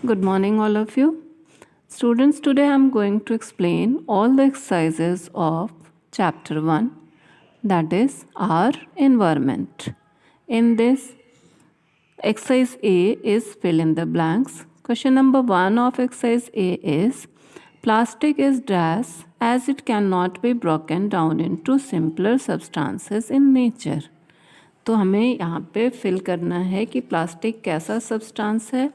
Good morning, all of you. Students, today I'm going to explain all the exercises of chapter 1, that is our environment. In this, exercise A is fill in the blanks. Question number 1 of exercise A is plastic is dash as it cannot be broken down into simpler substances in nature. तो हमें यहाँ पे fill करना है कि plastic कैसा substance है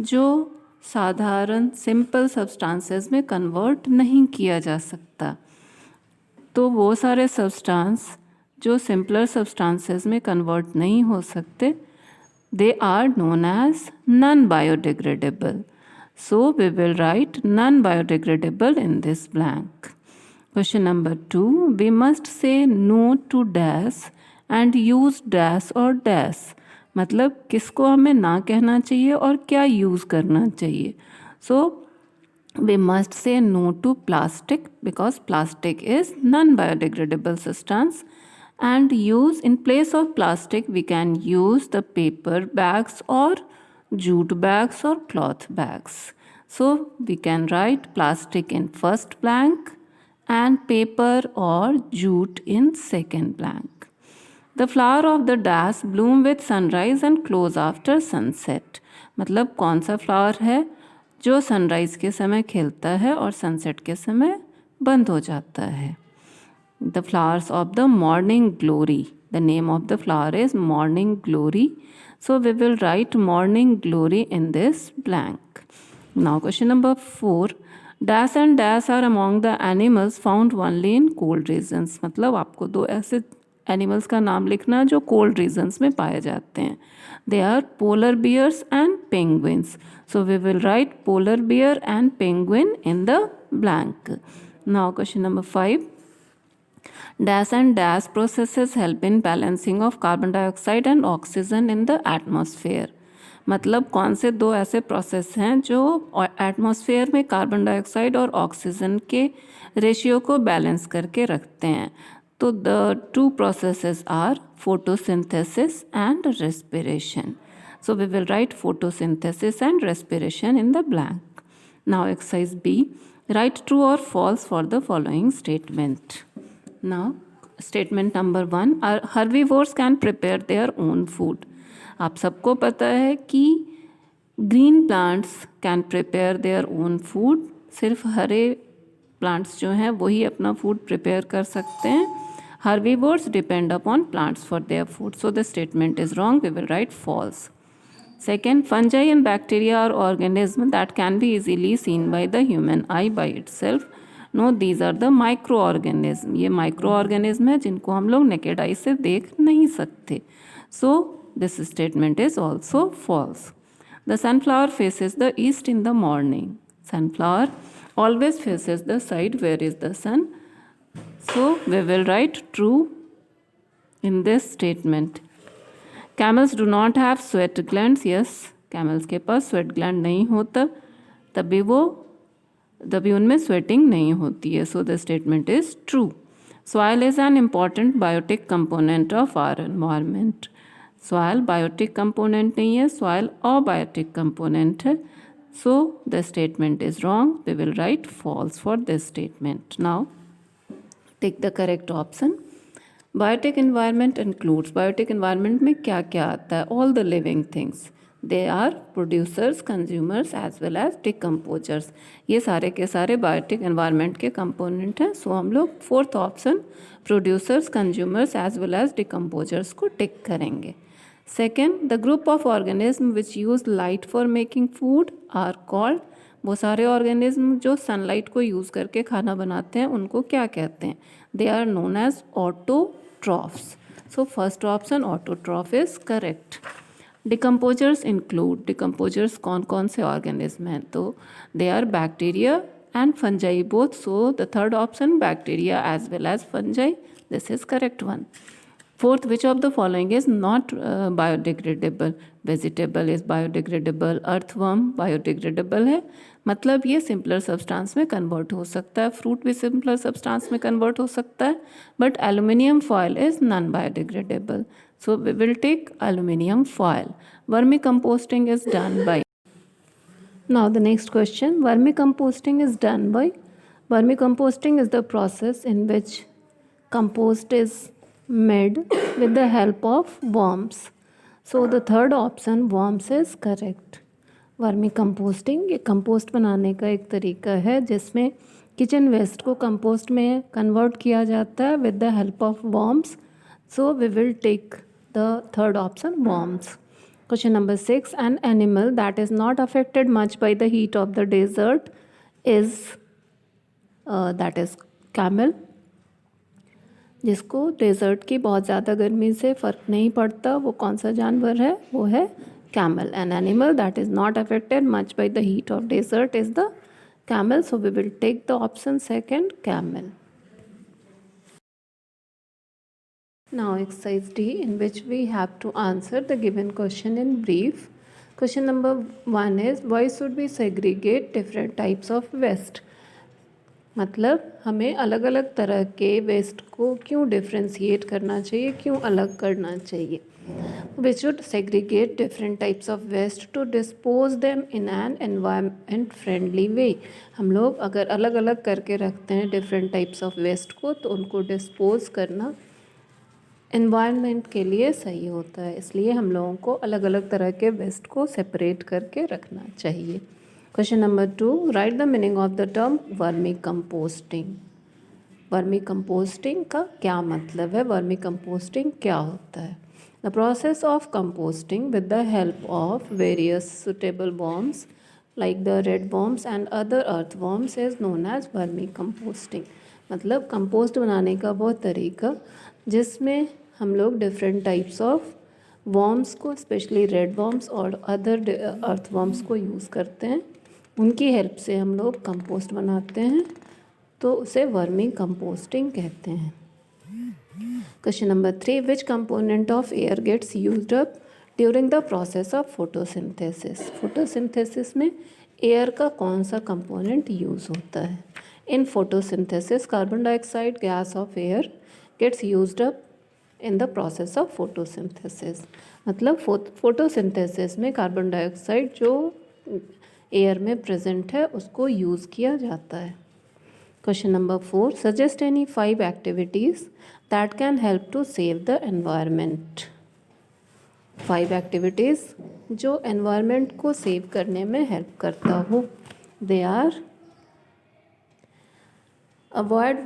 जो साधारण सिंपल सब्सटेंसेस में कन्वर्ट नहीं किया जा सकता। तो वो सारे सब्सटेंस जो सिंपलर सब्सटेंसेस में कन्वर्ट नहीं हो सकते, they are known as non biodegradable. So we will write non-biodegradable in this blank. Question number 2. We must say no to dash and use dash or dash. मतलब किसको हमें ना कहना चाहिए और क्या यूज़ करना चाहिए. So we must say no to plastic because plastic is non-biodegradable substance, and use in place of plastic we can use the paper bags or jute bags or cloth bags. So we can write plastic in first blank and paper or jute in second blank. The flower of the dash bloom with sunrise and close after sunset. मतलब कौन सा flower है जो sunrise के समय खिलता है और सनसेट के समय बंद हो जाता है. The flowers of the morning glory. The name of the flower is morning glory. So we will write morning glory in this blank. Now question number 4. Dash and dash are among the animals found only in cold regions. मतलब आपको दो ऐसे animals का नाम लिखना जो cold regions में पाए जाते हैं. They are polar bears and penguins. So we will write polar bear and penguin in the blank. Now question number 5. Dash and dash processes help in balancing of carbon dioxide and oxygen in the atmosphere. मतलब कौन से दो ऐसे process हैं जो atmosphere में carbon dioxide और oxygen के रेशियो को बैलेंस करके रखते हैं. तो the two processes are photosynthesis and respiration. So we will write photosynthesis and respiration in the blank. Now exercise B. Write true और false for the following statement. Now, statement number 1. Herbivores can prepare their own food. आप सबको पता है कि green plants can prepare their own food. सिर्फ हरे plants जो हैं वही अपना फूड प्रिपेयर कर सकते हैं. Herbivores depend upon plants for their food. So the statement is wrong. We will write false. Second, fungi and bacteria are organisms that can be easily seen by the human eye by itself. No these are the micro organism. ये micro organism है जिनको हम लोग naked eye से देख नहीं सकते. So this statement is also false. The sunflower faces the east in the morning. Sunflower always faces the side where is the sun. So we will write true in this statement. Camels do not have sweat glands. Yes, camels के पास sweat gland नहीं होता, तभी उनमें sweating नहीं होती है. So the statement is true. Soil is an important biotic component of our environment. Soil biotic component नहीं है, सॉइल अबायोटिक कंपोनेंट है. So the statement is wrong. We will write false for this statement. Now take the correct option. Biotic environment includes. Biotic environment में क्या क्या आता है? All the living things. They are producers, consumers as well as decomposers. ये सारे के सारे biotic environment के कंपोनेंट हैं. सो हम लोग fourth option producers, consumers as well as decomposers को टिक करेंगे. Second, the group of organism which use light for making food are called. वो सारे ऑर्गेनिज्म जो सनलाइट को यूज़ करके खाना बनाते हैं उनको क्या कहते हैं? They are known as autotrophs. So first option autotroph is correct. Decomposers include. Decomposers कौन कौन से ऑर्गेनिज्म हैं? तो they are bacteria and fungi both. So the third option bacteria as well as fungi. This is correct one. Fourth, which of the following is not biodegradable? Vegetable is biodegradable. Earthworm biodegradable है, मतलब ये simpler substance में convert हो सकता है. Fruit भी simpler substance में convert हो सकता है, but aluminium foil is non biodegradable. So we will take aluminium foil. Vermicomposting is done by. Now the next question, vermicomposting is done by, vermicomposting is the process in which compost is made with the help of worms. So the third option, worms, is correct. Vermicomposting ये compost बनाने का एक तरीका है जिसमें kitchen waste को compost में convert किया जाता है with the help of worms. So we will take the third option, worms. Question number 6, an animal that is not affected much by the heat of the desert is that is camel. जिसको desert की बहुत ज़्यादा गर्मी से फ़र्क नहीं पड़ता, वो कौन सा जानवर है? वो है camel. An animal that is not affected much by the heat of desert is the camel. So we will take the option second, camel. Now exercise D, in which we have to answer the given question in brief. Question number 1 is, why should we segregate different types of waste? मतलब हमें अलग अलग तरह के waste को क्यों differentiate करना चाहिए, क्यों अलग करना चाहिए? We should segregate different types of waste to dispose them in an environment friendly way. हम लोग अगर अलग अलग करके रखते हैं different types of waste को, तो उनको dispose करना एनवायरनमेंट के लिए सही होता है, इसलिए हम लोगों को अलग अलग तरह के वेस्ट को सेपरेट करके रखना चाहिए. Question number 2, right the meaning of the term vermi composting. Vermi composting का क्या मतलब है? वर्मी कंपोस्टिंग क्या होता है? The process of composting with the help of various suitable worms like the red worms and other earthworms is known as vermi composting. मतलब compost बनाने का वो तरीका जिसमें हम लोग डिफरेंट टाइप्स ऑफ वर्म्स को, स्पेशली रेड वर्म्स और अदर अर्थवर्म्स को यूज़ करते हैं. उनकी हेल्प से हम लोग कंपोस्ट बनाते हैं, तो उसे वर्मी कंपोस्टिंग कहते हैं. Question number 3, which component of air gets used up during the process of photosynthesis. Photosynthesis में एयर का कौन सा कंपोनेंट यूज़ होता है? In photosynthesis carbon dioxide gas of air gets used up in the process of photosynthesis. मतलब photosynthesis में carbon dioxide जो air में प्रेजेंट है उसको यूज़ किया जाता है. Question number 4, suggest any 5 activities that can help to save the environment. 5 activities जो एनवायरनमेंट को सेव करने में हेल्प करता हो. They are, avoid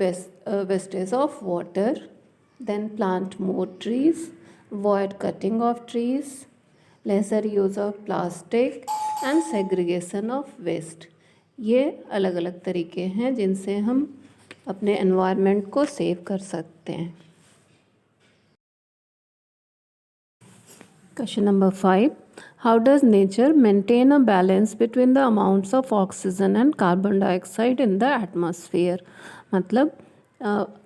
wastage of water, then plant more trees, avoid cutting of trees, lesser use of plastic and segregation of waste. ये अलग अलग तरीके हैं जिनसे हम अपने एनवायरनमेंट को सेव कर सकते हैं. Question number 5, how does nature maintain a balance between the amounts of oxygen and carbon dioxide in the atmosphere. मतलब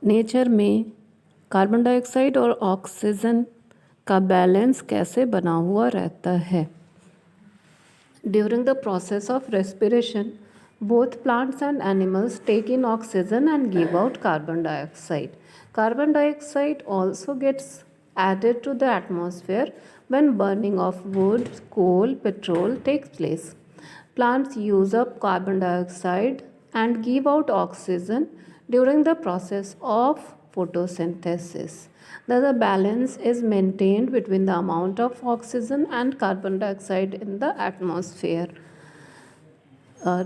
नेचर में कार्बन डाइऑक्साइड और ऑक्सीजन का बैलेंस कैसे बना हुआ रहता है. During the process of respiration both plants and animals take in oxygen and give out carbon dioxide. Carbon dioxide also gets added to the atmosphere when burning of wood, coal, petrol takes place. Plants use up carbon dioxide and give out oxygen during the process of photosynthesis. Thus, a balance is maintained between the amount of oxygen and carbon dioxide in the atmosphere.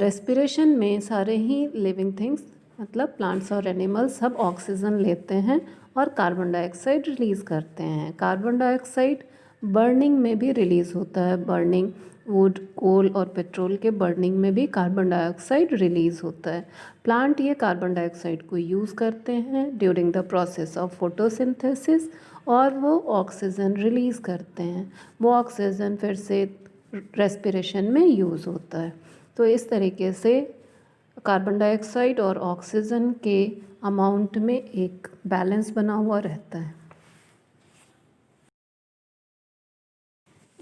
Respiration में सारे ही living things मतलब plants और animals सब oxygen लेते हैं और carbon dioxide release करते हैं. कार्बन डाइऑक्साइड बर्निंग में भी रिलीज़ होता है. बर्निंग वुड, कोल और पेट्रोल के बर्निंग में भी कार्बन डाइऑक्साइड रिलीज़ होता है. प्लांट ये कार्बन डाइऑक्साइड को यूज़ करते हैं during the process of photosynthesis और वो ऑक्सीजन रिलीज़ करते हैं. वो ऑक्सीजन फिर से रेस्पिरेशन में यूज़ होता है. तो इस तरीके से कार्बन डाइऑक्साइड और ऑक्सीजन के अमाउंट में एक बैलेंस बना हुआ रहता है.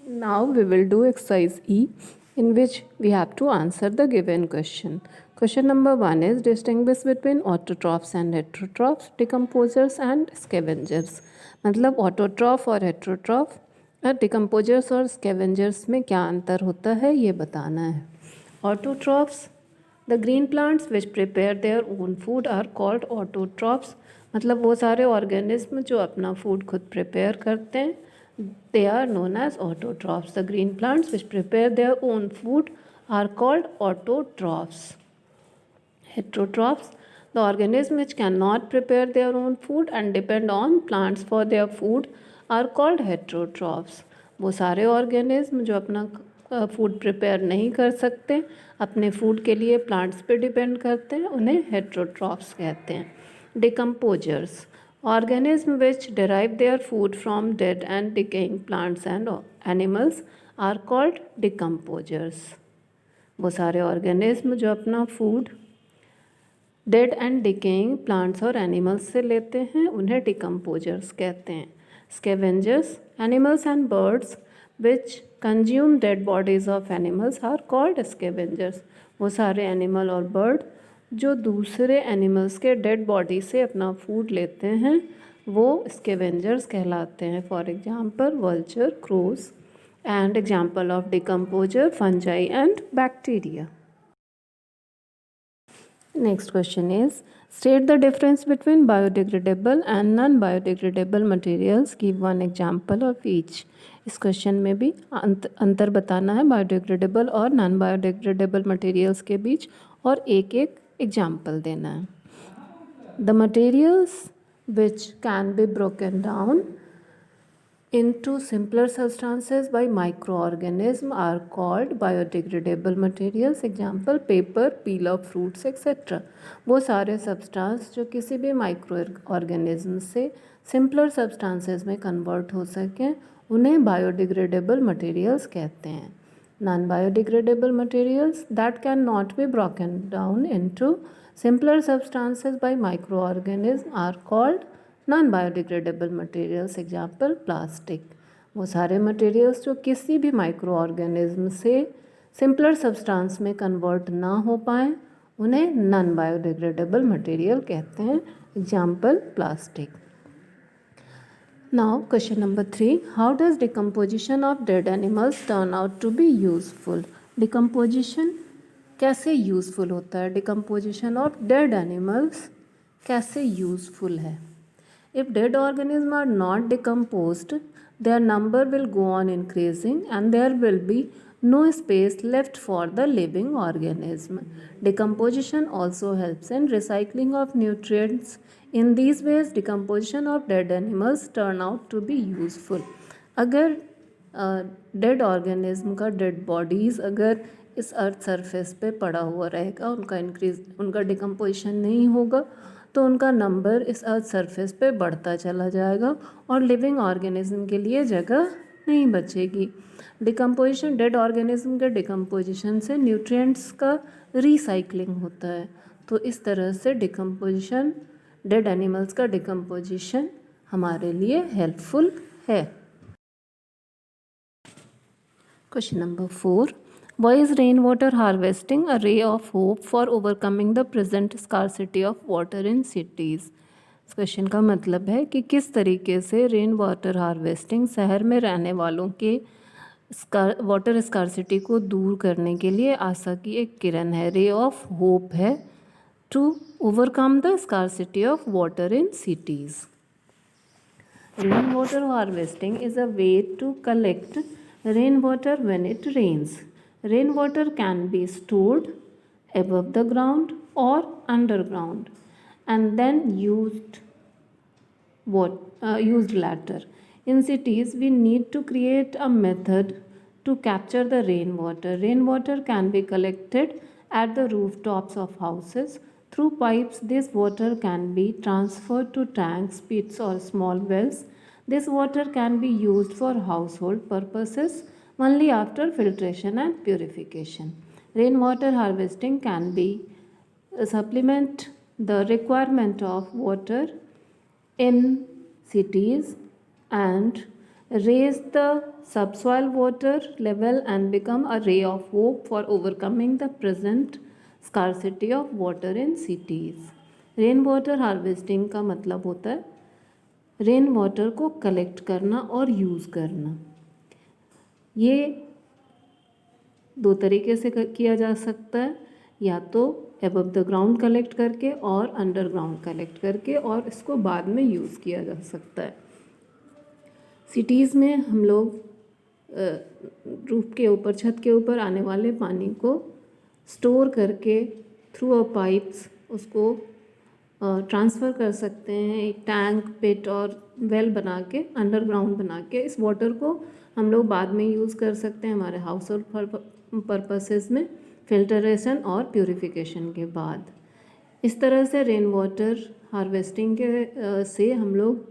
Now we will do exercise E in which we have to answer the given question. Question number 1 is distinguish between autotrophs and heterotrophs, decomposers and scavengers. मतलब autotroph और हेट्रोट्रॉफ, डिकम्पोजर्स और scavengers में क्या अंतर होता है ये बताना है. Autotrophs. The green plants which prepare their own food are called autotrophs. मतलब वो सारे ऑर्गेनिज्म जो अपना फूड खुद प्रिपेयर करते हैं, they are known as autotrophs. The green plants which prepare their own food are called autotrophs. Heterotrophs. The organisms which cannot prepare their own food and depend on plants for their food are called heterotrophs. वो सारे organism जो अपना food prepare नहीं कर सकते, अपने food के लिए प्लांट्स पे डिपेंड करते हैं, उन्हें हेट्रोट्रॉफ्स कहते हैं. Decomposers. Organism which derive their food from dead and decaying plants and animals are called decomposers. वो सारे ऑर्गेनिज्म जो अपना food dead and decaying plants और एनिमल्स से लेते हैं, उन्हें डिकम्पोजर्स कहते हैं. Scavengers. Animals and birds which consume dead bodies of animals are called scavengers. वो सारे एनिमल और बर्ड जो दूसरे एनिमल्स के डेड बॉडी से अपना फूड लेते हैं, वो स्कैवेंजर्स कहलाते हैं. For example vulture, crows. And example of decomposer fungi and bacteria. Next question is, state the difference between biodegradable and non-biodegradable materials. Give one example of each. इस question में भी अंतर बताना है बायोडिग्रेडेबल और नॉन बायोडिग्रेडेबल मटेरियल्स के बीच, और एक एक एग्जाम्पल देना है. The materials which can be broken down into simpler substances by microorganisms are called biodegradable materials. Example paper, peel of fruits etc. वो सारे substance जो किसी भी माइक्रो ऑर्गेनिज्म से सिंपलर सब्सटेंसेस में कन्वर्ट हो सकें, उन्हें बायोडिग्रेडेबल मटेरियल्स कहते हैं. Non biodegradable materials that can not be broken down into simpler substances by microorganism are called non biodegradable materials. Example plastic. वो सारे मटेरियल्स जो किसी भी माइक्रो ऑर्गेनिज्म से सिंपलर सब्सटेंस में कन्वर्ट ना हो पाएँ, उन्हें नॉन बायोडिग्रेडेबल मटेरियल कहते हैं. Example plastic. Now question number 3. How does decomposition of dead animals turn out to be useful. Decomposition कैसे यूजफुल होता है, डिकम्पोजिशन ऑफ डेड एनिमल्स कैसे यूजफुल है. If dead organisms are not decomposed, their number will go on increasing and there will be no space left for the living organism. Decomposition also helps in recycling of nutrients. In these ways, decomposition of dead animals turn out to be useful. अगर dead organism का dead bodies अगर इस earth surface पे पड़ा हुआ रहेगा, उनका decomposition नहीं होगा, तो उनका नंबर इस अर्थ सरफेस पे बढ़ता चला जाएगा और लिविंग ऑर्गेनिज्म के लिए जगह नहीं बचेगी. डिकम्पोजिशन, डेड ऑर्गेनिज्म के डिकम्पोजिशन से न्यूट्रिएंट्स का रिसाइकलिंग होता है. तो इस तरह से डिकम्पोजिशन, डेड एनिमल्स का डिकम्पोजिशन हमारे लिए हेल्पफुल है. Question number 4. Why is rainwater harvesting a ray of hope for overcoming the present scarcity of water in cities? इस क्वेश्चन का मतलब है कि किस तरीके से रेन वाटर हार्वेस्टिंग शहर में रहने वालों के वाटर स्कारसिटी को दूर करने के लिए आशा की एक किरण है, रे ऑफ होप है, to overcome the scarcity of water in cities. Rain water harvesting is a way to collect rain water when it rains. Rainwater can be stored above the ground or underground and then used later. In cities, we need to create a method to capture the rainwater. Rainwater can be collected at the rooftops of houses. Through pipes, this water can be transferred to tanks, pits or small wells. This water can be used for household purposes only after filtration and purification. Rainwater harvesting can be supplement the requirement of water in cities and raise the subsoil water level and become a ray of hope for overcoming the present scarcity of water in cities. Rainwater harvesting का मतलब होता है rain water को collect करना और use करना. ये दो तरीके से किया जा सकता है, या तो एबव द ग्राउंड कलेक्ट करके और अंडरग्राउंड कलेक्ट करके, और इसको बाद में यूज़ किया जा सकता है। सिटीज़ में हम लोग रूफ के ऊपर, छत के ऊपर आने वाले पानी को स्टोर करके थ्रू अ पाइप्स उसको ट्रांसफ़र कर सकते हैं एक टैंक, पिट और वेल बना के, अंडरग्राउंड बना के। इस वाटर को हम लोग बाद में यूज़ कर सकते हैं हमारे हाउस होल्ड पर्पसेस में, फिल्टरेशन और प्यूरिफिकेशन के बाद। इस तरह से रेन वाटर हार्वेस्टिंग के से हम लोग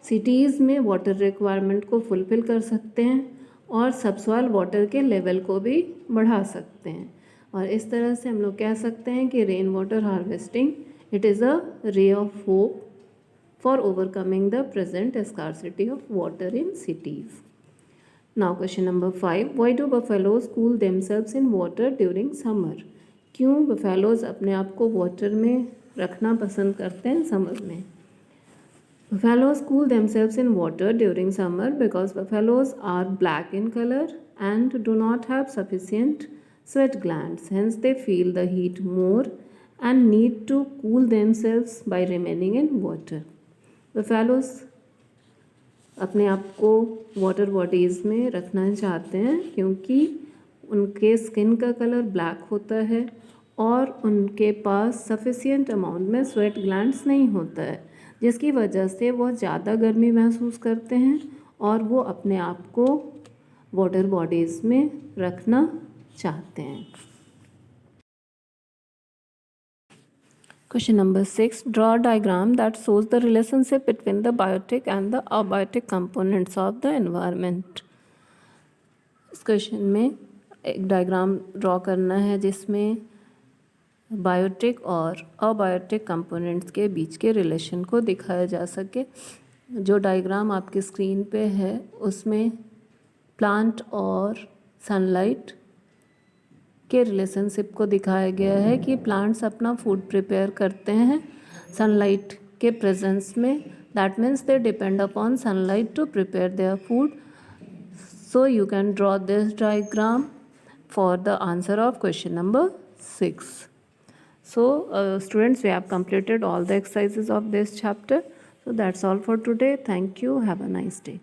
सिटीज़ में वाटर रिक्वायरमेंट को फुलफ़िल कर सकते हैं और सबसॉइल वाटर के लेवल को भी बढ़ा सकते हैं। और इस तरह से हम लोग कह सकते हैं कि rain water harvesting, it is a ray of hope for overcoming the present scarcity of water in cities. Now question number 5, why do buffaloes cool themselves in water during summer? क्यों buffaloes अपने आप को water में रखना पसंद करते हैं summer में? Buffaloes cool themselves in water during summer because buffaloes are black in color and do not have sufficient sweat glands. Hence they feel the heat more and need to cool themselves by remaining in water. Buffaloes अपने आप को water bodies में रखना चाहते हैं क्योंकि उनके skin का कलर ब्लैक होता है और उनके पास सफिशिएंट अमाउंट में स्वेट ग्लैंड्स नहीं होता है, जिसकी वजह से वो ज़्यादा गर्मी महसूस करते हैं और वो अपने आप को वाटर बॉडीज़ में रखना चाहते हैं। Question number 6, draw a diagram that shows the relationship between the biotic and the abiotic components of the environment. इस क्वेश्चन में एक डायग्राम ड्रॉ करना है जिसमें बायोटिक और अबायोटिक कंपोनेंट्स के बीच के रिलेशन को दिखाया जा सके। जो डायग्राम आपकी स्क्रीन पे है उसमें प्लांट और सनलाइट के रिलेशनशिप को दिखाया गया है कि प्लांट्स अपना फूड प्रिपेयर करते हैं सनलाइट के प्रेजेंस में। That means they depend upon sunlight to prepare their food. So you can draw this diagram for the answer of question number 6. So students, we have completed all the exercises of this chapter. So that's all for today. Thank you. Have a nice day.